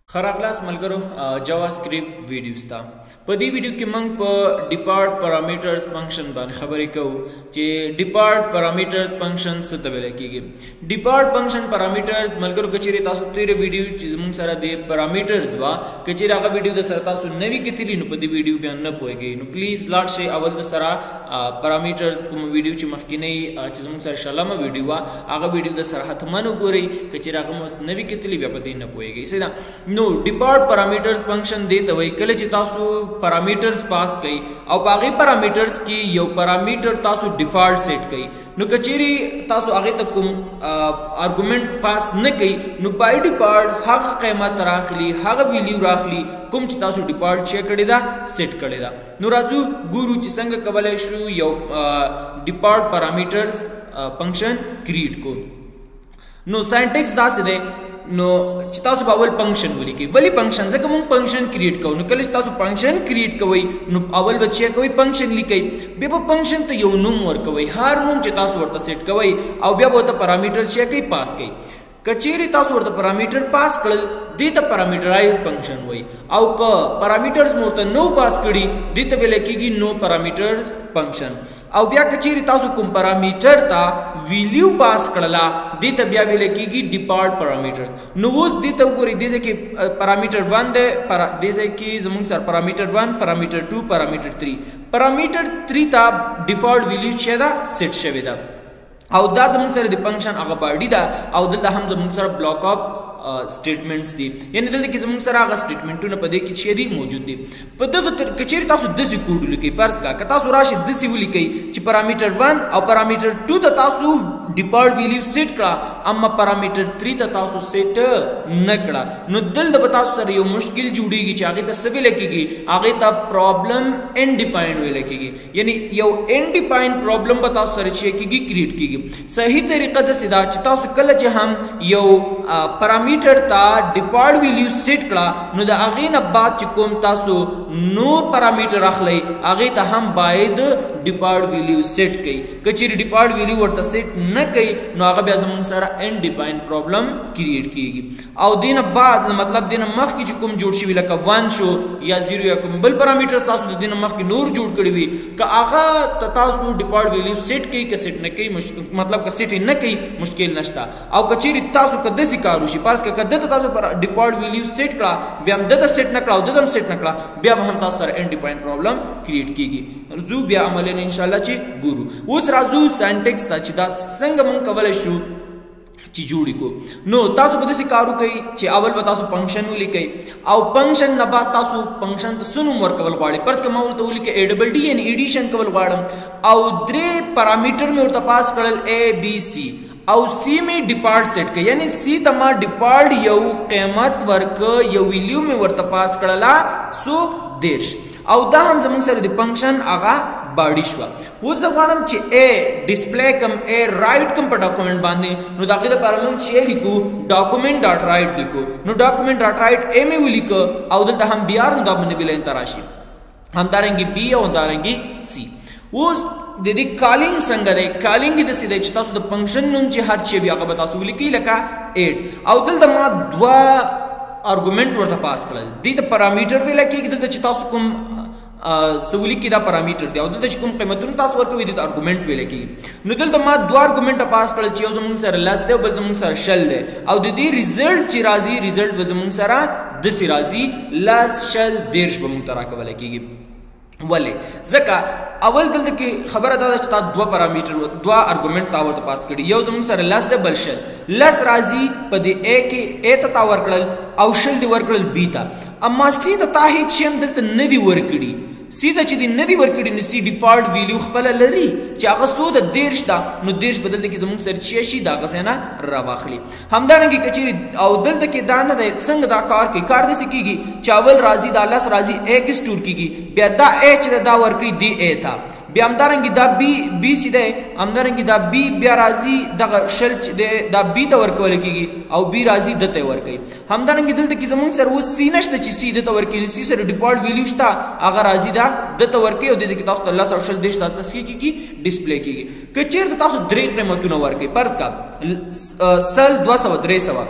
खरागलास मलगरो JavaScript videos था पदी वीडियो के मंग पर डिपार्ट पैरामीटर्स फंक्शन बाने खबरें कहूँ जे डिपार्ट पैरामीटर्स फंक्शन से तबेले कीगे डिपार्ट फंक्शन पैरामीटर्स मलगरो कचेरी तासु तेरे वीडियो चीज मंग सारा दे पैरामीटर्स वा कचेरी आगा वीडियो द सर तासु नवी कितली नु पदी वीडियो पे न पोएगे नु प्लीज लाट से अवल द सरा पैरामीटर्स को वीडियो ची मखकिने चीज मंग सारा शलम वीडियो वा आगा वीडियो द सर हतमनु गोरी कचेरी आगा नवी कितली व्यापति न पोएगे इसे ना नो डिपार्ट पैरामीटर्स फंक्शन देते वही कले ची तासु पैरामीटर्स पास कई और बाकी पैरामीटर्स की यो पैरामीटर तासु डिफॉल्ट सेट कई नु कचेरी तासु आगे तक कुम आर्गुमेंट पास न कई नु बाय डिपार्ट हक कीमत राखली हक वैल्यू राखली कुम ची तासु डिपार्ट चेक करेदा सेट करेदा नु राजू गुरु ची संग कबले शु यो डिपार्ट पैरामीटर्स फंक्शन क्रिएट को नो सिंटैक्स दा से दे नो चितासु बावल फंक्शन बोली के वली फंक्शन जक हम फंक्शन क्रिएट कऊ नु कल चितासु फंक्शन क्रिएट कवई नु अवल बच्चे कवई फंक्शन लिखई बेब फंक्शन तो यो नुम वर कवई हर नुम चितासु वर्त सेट कवई औ बेब होता पैरामीटर चेक कई पास कई कचेरी तासु वर्त पैरामीटर पास कल दीत पैरामीटराइज फंक्शन वई औ क पैरामीटर्स मोत नो पास कड़ी दीत वेले कीगी नो पैरामीटर्स फंक्शन औ ब्या कचेरी तासु कुम पैरामीटर ता वैल्यू पास करला दीत ब्या वेले कीगी डिपार्ट पैरामीटर्स नुवुस दीत पूरी जैसे कि पैरामीटर 1 दे जैसे कि जमुन सर पैरामीटर 1 पैरामीटर 2 पैरामीटर 3 ता डिफॉल्ट वैल्यू छेदा सेट शेवेदा औ दा जमुन सर द फंक्शन आगा बाडी दा औ दल हम जमुन सर ब्लॉक ऑफ स्टेटमेंट्स दी यानी दल के जमुन सर आगा स्टेटमेंट न पदे की छेदी मौजूद दी पदग कचेरी तासु दसी कोड लिखई पर्स का तासु राशि दसी लिखई ची पैरामीटर 1 और पैरामीटर 2 ता तासु डिफॉल्ट वैल्यू सेट करा अम्मा पैरामीटर 3 ता तासु सेट न करा नु दल द बता सर यो मुश्किल जुड़ीगी ची आगे ता सभी लिखेगी आगे ता प्रॉब्लम इनडिफाइंड वे लिखेगी यानी यो इनडिफाइंड प्रॉब्लम बता सर चेकीगी क्रिएट कीगी सही तरीका द सीधा ची तासु कल च हम यो पैरामीटर ता डिफॉल्ट वैल्यू सेट करा नु द आगे न बात च कोम तासु नो पैरामीटर रखलई आगे ता हम बायद डिफॉल्ट वैल्यू सेट कई कचेरी डिफॉल्ट वैल्यू वर्ता सेट न कई नो आगे बे जमुन सारा इनडिफाइंड प्रॉब्लम क्रिएट कीगी औ दिन बाद मतलब दिन मख की कुम जोड़ शिवी लका 1 शो या 0 या कुम बल पैरामीटर तासु दिन मख की नूर जोड़ कड़वी का आगा तासु डिफॉल्ट वैल्यू सेट कई का सेट न कई मतलब का सेट न कई मुश्किल नष्टा औ कचेरी तासु कद सिकारू शि पास का कद तासु पर डिफॉल्ट वैल्यू सेट करा बे हम दद सेट न करा ददम सेट न करा बे हम तासु सारा इनडिफाइंड प्रॉब्लम क्रिएट कीगी रजू बे अमल इंशाल्लाह ची गुरु उस राजू सिंटैक्स ता चिदा संग मन कवले शु ची जोड़ी को नो तासु बदसी कारू कई चे अवल बतासु फंक्शन उली कई औ फंक्शन नबा तासु फंक्शन त सुनु मोर कवल वाड़ी पर के माउल तो उली के एडबल डी यानी एडिशन कवल वाड़म औ द्रे पैरामीटर में और तपास करल ए बी सी औ सी में डिपार्ट सेट के यानी सी तमा डिपार्ट यौ कीमत वर्क यौ वैल्यू में वर तपास करला सो देश औ दा हम जमन सर द फंक्शन आगा बाडिशवा वो जवानम चे ए डिस्प्ले कम ए राइट कम पर डॉक्यूमेंट बांधे नो दाखिल पारलम चे लिखो डॉक्यूमेंट डॉट राइट लिखो नो डॉक्यूमेंट डॉट राइट ए में वो लिखो औदल दा हम बियार नो दाबने विलेन तराशी हम दारेंगे बी और दारेंगे सी वो दीदी कॉलिंग संगरे कॉलिंग इद सीधे चिता सु द फंक्शन नुम चे हर चे भी आगा बता सु लिखी लका 8 औदल द मा द्वा आर्गुमेंट वर पास कर दी द पैरामीटर वे लकी द चिता सु कुम सवली की दा पैरामीटर दिया उदद चकुम कीमतुन तास वर्क विदित आर्गुमेंट वेले की नुदल दमा दो आर्गुमेंट पास कर चियो जमुन सर लास दे बल जमुन सर शल दे औ ददी रिजल्ट चिराजी रिजल्ट व जमुन सरा द सिराजी लास शल देर्श बमुन तरा के वेले की वले जका अवल दल की खबर अदा ता दो पैरामीटर दो आर्गुमेंट तावर तो पास करी यो जमुन सर लास दे बल शल लास राजी पदे ए के ए ता वर्कल औ शल दे वर्कल बीता अम्मा सी ता ही चेम दल त नदी वर्कड़ी सीधा ची नदी वर्कड़ी सी डिफॉल्ट वैल्यू खपल लरी चागा सो द देश दा नु देश बदल के जमुन सर चेशी दा गसेना रवाखली हमदारंगी कचेरी औ दल के दाना द संग दा कार के कार दसी कीगी चावल राजी दा लस राजी ए किस टूर कीगी बेदा एच दा वर्की दी ए था बे हमदारंगी दा बी सीधे हमदारंगी दा बी ब्या राजी दा शल दे दा बी दा वर्क वाले कीगी औ बी राजी दते वर्क हमदारंगी दल के जमुन सर वो सीनश द ची सी दते वर्क सी सर डिफॉल्ट वैल्यू ता अगर राजी दा दते वर्क ओ दे के तास अल्लाह सोशल देश दा तस्की की डिस्प्ले कीगी कचेर तास द्रे कीमतुन वर्क पर्स का सल 200 300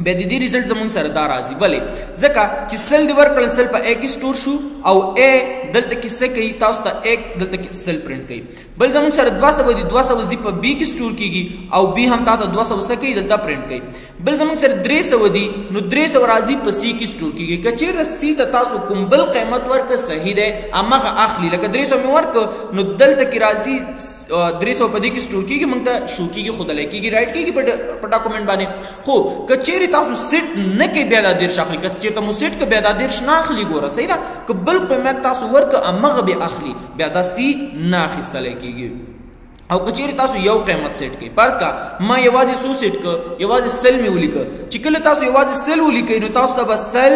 بیا د دې ریزلټ زمونږ سره دا راځي ولې ځکه چې سل دې ورکړل سل په A کې سټور شو او A دلته کې څه کوي تاسو ته A دلته کې سل پرنټ کوي بل زمونږ سره 200 دي 200 زی په B کې سټور کیږي او B هم تاسو ته 200 څه کوي دلته پرنټ کوي بل زمونږ سره 300 دي نو 300 راځي په C کې سټور کیږي کچېر C ته تاسو کوم بل قیمت ورک صحیح ده امغه اخلي لکه 300 مې ورک نو دلته کې راځي 300 په دې کې سټور کیږي موږ ته شو کیږي خود لکېږي رائټ کیږي په ډاکومنټ باندې خو کچېری تاسو سیټ نه کې بیا د دیرش اخلي که چېرته مو سیټ کې بیا د دیرش نه اخلي ګوره صحیح ده که بل قیمت تاسو ورک امغه به اخلي بیا د C نه اخیستل کیږي او کچېری تاسو یو قیمت سیټ کې فرض کا ما یوازې سو سیټ ک یوازې سل می ولیک چې کله تاسو یوازې سل ولیکئ نو تاسو ته بس سل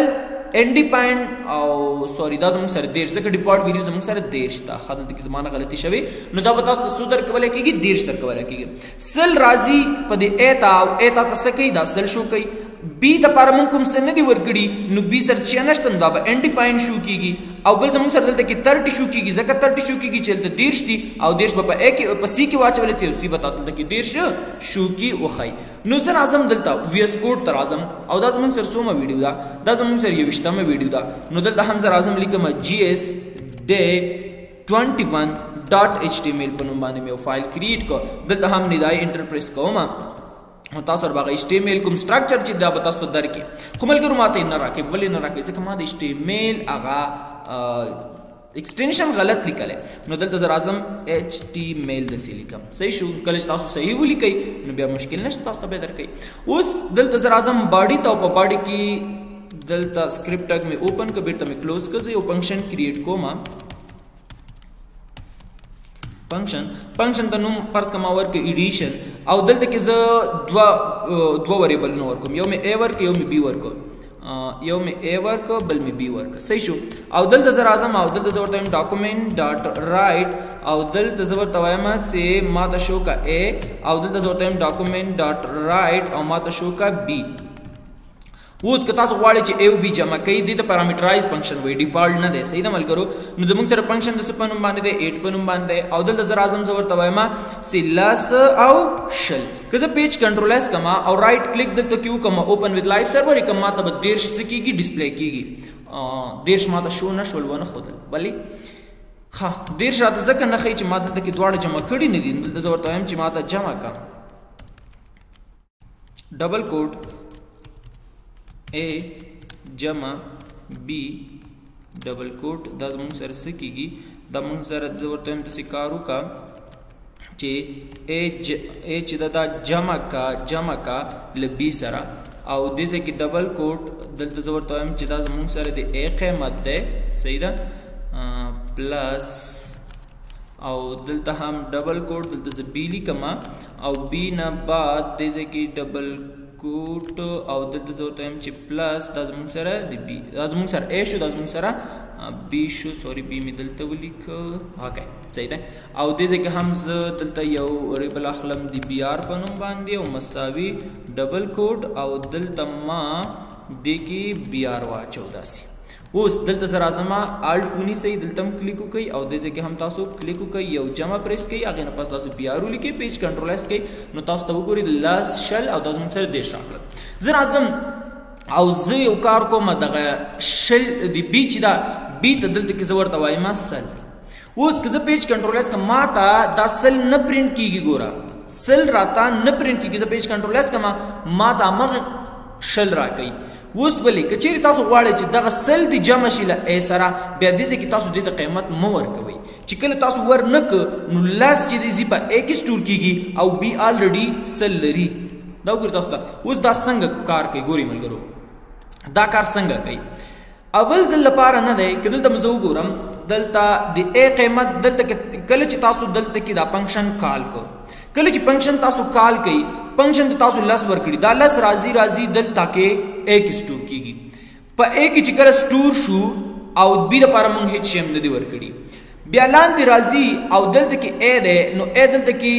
انډیپاینډ او سوري دا زموږ سره دیرش ځکه ډیفالټ ویلیو زموږ سره دیرش تا خدل کې زمانه غلطي شوی نو دا به تاسو سو درکول کېږي دیرش درکول کېږي سل راځي په دې ایتا او ایتا تاسو کوي دا سل شو کوي بی د پاره مونږ کوم څه نه دی ورکړي نو بی سر چې نشته دا به انډیپاینډ شو کېږي او بل زموږ سره دلته کې 30 شو کېږي ځکه 30 شو کېږي چې دلته دیرش دي او دیرش به په A کې په C کې واچول شي او C به تاسو ته کې دیرش شو کې وخی نو زه راځم دلته VS کوډ ته راځم او دا زموږ سره سومه ویډیو دا زموږ سره یو وشتمه ویډیو ده نو دلته هم زه راځم لیکم GS-day21.html په نوم باندې مې فایل کریټ کو دلته هم ندای انټرپریس کوم تاسو ورباغه HTML کوم سټراکچر چې دا به تاسو درکې خو ملګرو ماته نه راکې ولې نه راکې ځکه ما د HTML هغه ایکسټنشن غلط لیکل نو دلته زه راځم HTML د سی لیکم صحیح شو کله چې تاسو صحیح ولیکئ نو بیا مشکل نشته تاسو ته به درکې اوس دلته زه راځم باډي ته په باډي کې دلته سکرپټ ټګ مې اوپن ک بیرته مې کلوز ک زه یو فنکشن کریټ کوم فنکشن ته نوم فرض کما ورک ایډیشن او دلته کې زه دوا وریبل نو ورکوم یو مې A ورک یو مې B ورک یو مې A ورک بل مې B ورک صحیح شو او دلته زه راځم او دلته زه ورته وایم ډاکومنٹ ډاټ رائټ او دلته زه ورته وایم چې ما ته شو کا A او دلته زه ورته وایم ډاکومنٹ ډاټ رائټ او ما ته شو کا B اوس که تاسو غواړئ چې A او B جمع کړئ دې ته پارامټرایز فنکشن وایي ډیفالټ نه دی صحیح ده ملګرو نو زموږ سره فنکشن د څه په نوم باندې دی 8 په نوم باندې او دلته زه راځم زه ورته وایم چې لس او شل که زه پیج کنټرول اس کما او رائټ کلیک دلته کیو کما اوپن وذ لایو سرور کما ما ته به دیرش څه کیږي ډسپلی کیږي دیرش ما ته شو نه شول ونه خودل ولی ها دیرش راته ځکه نه ښیي چې ما دلته کې دواړه جمع کړي نه دي دلته زه ورته وایم چې ما ته جمع کا ډبل کوډ A جمع B ډبل کوټ دا زموږ سره څه کیږي دا موږ سره د ورته هم داسې کار وکړه چې A چې دا جمع کا له B سره او دې کې ډبل کوټ دلته زه ورته وایم چې دا زموږ سره د A قیمت دی صحیح ده پلس او دلته هم ډبل کوټ دلته زه B لیکم او B نه بعد دې کې ډبل کوټ او دلته زه ورته وایم چې پلس دا زموږ سره د B دا زموږ سره A شو دا زموږ سره B شو سوري B مې دلته ولیک اوکې صحیح ده او دې ځکه هم زه دلته یو وریبل اخلم د BR په نوم باندې او مساوي ډبل کوټ او دلته ما دې کې BR واچو داسې اوس دلته سره راځم الټ ونی صحیح دلته هم کلیک وکړئ او دې ځکه هم تاسو کلیک وکړئ یو جمع پریس کړئ هغه نه پس تاسو BR ولیکئ پیج کنټرول اس کړئ نو تاسو ته وګورئ لاس شل او تاسو سره دیش راکړل زه راځم او زه یو کار کوم دغه شل دی B چې دا B ته دلته کې زه ورته وایم سل اوس که زه پیج کنټرول اس کما ته دا سل نه پرینټ کیږي ګوره سل راته نه پرینټ کیږي زه پیج کنټرول اس کما ما ته مغه شل راکړي اوس بلې کچېری تاسو غواړئ چې دغه سل دی جمع شي له A سره بیا دې کې تاسو دې ته قیمت مو ورکوي چې کله تاسو ور نه ک نو لاس چې دې په A کې سٹور کیږي او B الریډي سل لري دا وګورئ تاسو اوس دا څنګه کار کوي ګورئ ملګرو دا کار څنګه کوي اول ځل لپاره نه دی کله دلته مزه وګورم دلته د A قیمت دلته کله چې تاسو دلته کې دا فنکشن کال کو کله چې فنکشن تاسو کال کړئ فنکشن تاسو لس ورکړي دا لس راځي دلته کې A کې سٹور کیږي په A کې چې کله سٹور شو او B د لپاره موږ هیڅ شی نه دی ورکړي بیا لاندې راځي او دلته کې A ده نو A دلته کې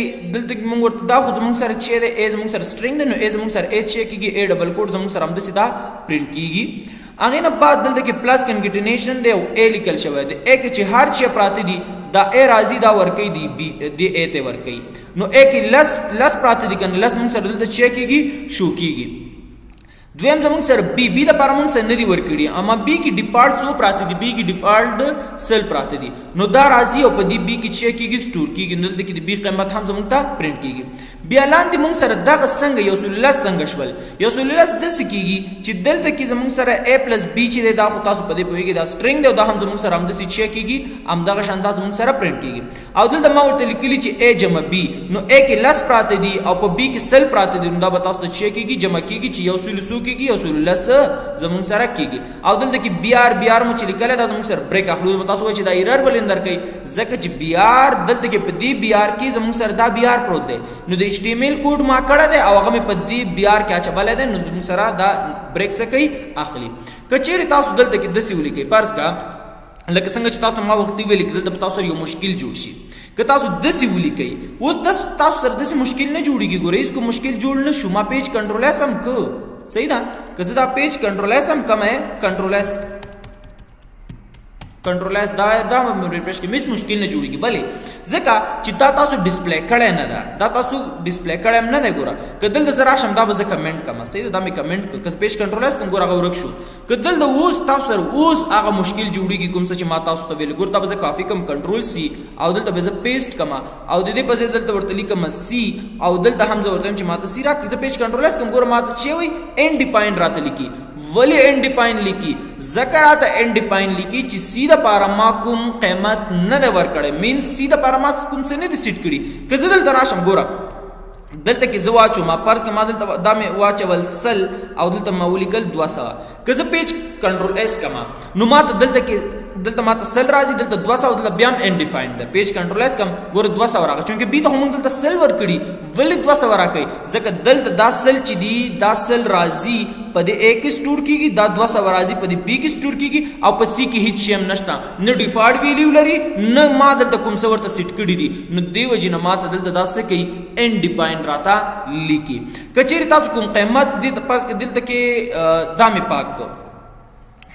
موږ ورته دا خو زموږ سره چې ده A زموږ سره سټرینګ ده نو A زموږ سره H کېږي A ډبل کوډ زموږ سره هم د سیدا پرینټ کیږي هغه نه بعد دلته کې پلس کنکټینیشن دی او A لیکل شوی دی A کې چې هر چی پراته دي دا A راځي دا ورکې دی B دی A ته ورکې نو A کې لس پراته دي کنه لس موږ سره دلته چې کېږي شو کېږي دویم زمونږ سره بی د پاره مونږ سره ندي ورکړي اما بی کې ډیفالټ څو پراته دي بی کې ډیفالټ سل پراته دي نو دا راځي او په دې بی کې چې کېږي سٹور کېږي نو دلته کې د بی قیمت هم زمونږ ته پرنٹ کېږي بیا لاندې مونږ سره دغه څنګه یو سلولاس څنګه شول یو سلولاس داسې کېږي چې دلته کې زمونږ سره a پلس b چې دی دا خو تاسو په دې پوهېږئ دا سټرنګ دی او دا هم زمونږ سره همداسې چې کېږي همدغه شان دا زمونږ سره پرنٹ کېږي او دلته ما ورته لیکلي چې a جمع b نو a کې لس پراته دي او په b کې سل پراته دي نو دا به تاسو ته چې کېږي جمع کېږي چې یو سل څو کېږي یو سل لس زمونږ سره کېږي او دلته کې بی آر مو چې لیکلی دا زمونږ سره بریک اخلو به تاسو وایئ چې دا ایرر ولې درکوي ځکه چې بی آر دلته کې په دې بی آر کې زمونږ سره دا بی آر پروت دی نو د HTML کوډ ما کړی دی او هغه مې په دې بی آر کې اچولی دی نو زمونږ سره دا بریک څه کوي اخلي که چیرې تاسو دلته کې داسې ولیکئ فرض کا لکه څنګه چې تاسو ما وختي ویلي دلته به تاسو سره یو مشکل جوړ شي که تاسو داسې ولیکئ اوس تاسو سره داسې مشکل نه جوړېږي ګورئ هېڅ کوم مشکل جوړ نه شو ما پیج کنټرول ایس هم که صحیح ده که زه دا پیج کنټرول ایس هم کم کنټرول ایس دا ریفریش کې مس مشکل نه جوړیږي بلې ځکه چې دا تاسو ډسپلی کړی نه ده دا تاسو ډسپلی کړی هم نه دی ګوره که دلته زه راشم دا به زه کمنټ کړم صحیح ده دا مې کمنټ کړ که پیج کنټرول ایس کوم ګوره هغه ورک شو که دلته اوس تاسو سره اوس هغه مشکل جوړیږي کوم څه چې ما تاسو ته ویل ګوره دا به زه کافي کم کنټرول سی او دلته به زه پیسټ کړم او د دې په ځای دلته ورته لیکم سی او دلته هم زه ورته وایم چې ما ته سی راکړي زه پیج کنټرول ایس کوم ګوره ما ته چې وایي ان ډیفاین راته لیکي ولی ان ډیفاین لیکي ځکه راته ان ډیفاین لیکي چې سی دپاره ما کوم قیمت نه دی ورکړی مینس سی دپاره ما کوم څه نه دي سیټ کړي که زه دلته راشم ګوره دلته کې زه واچوم فرض که ما دلته دا مې واچول سل او دلته ما ولیکل 200 که زه پیج کنټرول ایس کما نو ما ته دلته ما ته سل راځي دلته 200 او دلته بیا هم ان ډیفاینډ ده پیج کنټرول ایس کم ګوره 200 راغی چونکې بي ته خو موږ دلته سل ورکړي ولې 200 راکوي ځکه دلته دا سل چې دي دا سل راځي په دې A کې سټور کېږي دا 200 راځي په دې B کې سټور کېږي او په C کې هیڅ شی هم نشته نه ډیفالټ ویلیو لري نه ما دلته کوم څه ورته سیټ کړي دي نو دې وجې نه ما ته دلته دا څه کوي ان ډیفاین راته لیکي که چیرې تاسو کوم قیمت دې فرض کړئ دلته کې دا مې پاک کړ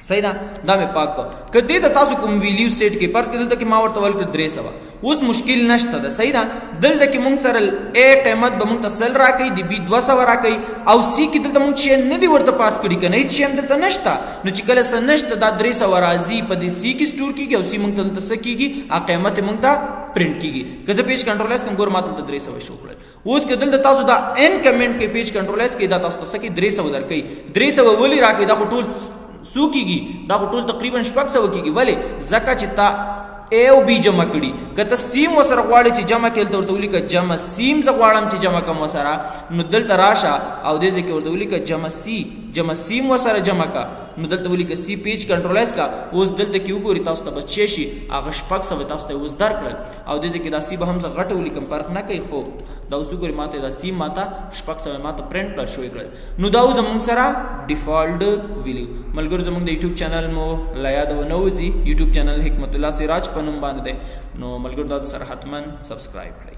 صحیح ده دا مې پاک کړ که دې ته تاسو کوم ویلیو سیټ کې فرض کړئ دلته کې ما ورته ورکړل 300 اوس مشکل نشته ده صحیح ده دلته کې موږ سره A قیمت به موږ ته سل راکوي د B 200 راکوي او C کې دلته موږ شی نه دي ورته پاس کړي که نه هېڅ شی هم دلته نشته نو چې کله څه نشته دا 300 راځي په دې C کې سټور کېږي او C موږ ته دلته څه کېږي هغه قیمت یې موږ ته پرنټ کېږي که زه پیج کنټرول ایس کوم ګوره ما دلته 300 شو کړل اوس که دلته تاسو دا ان کمنټ کې پیج کنټرول ایس کې دا تاسو ته څه کوي 300 درکوي 300 ولې راکوي دا خو ټول سو کېږي دا خو ټول تقریبا 600 کېږي ولې ځکه چې تا A او B جمع کړي که ته سیم ورسره غواړې چې جمع کړې دلته ورته ولیکه جمع سیم زه غواړم چې جمع کړم ورسره نو دلته راشه او دې ځای کې ورته ولیکه جمع سیم ورسره جمع کړه نو دلته ولیکه سی پیج کنټرول ایس کا اوس دلته کې وګورئ تاسو ته به څه شي هغه 600 تاسو ته اوس درکړل او دې ځای کې دا سی به هم زه غټه ولیکم فرق نه کوي خو دا اوس وګورئ ماته دا سی ماته 600 ماته پرنټ کړل شوی کړل نو دا اوس زموږ سره ډیفالټ ویلیو ملګرو زموږ د یوټیوب چینل مو لا یاد ونه وځي یوټیوب چینل حکمت الله سراج په نوم باندې دی نو ملګرو دا سره حتما سبسکرایب کړئ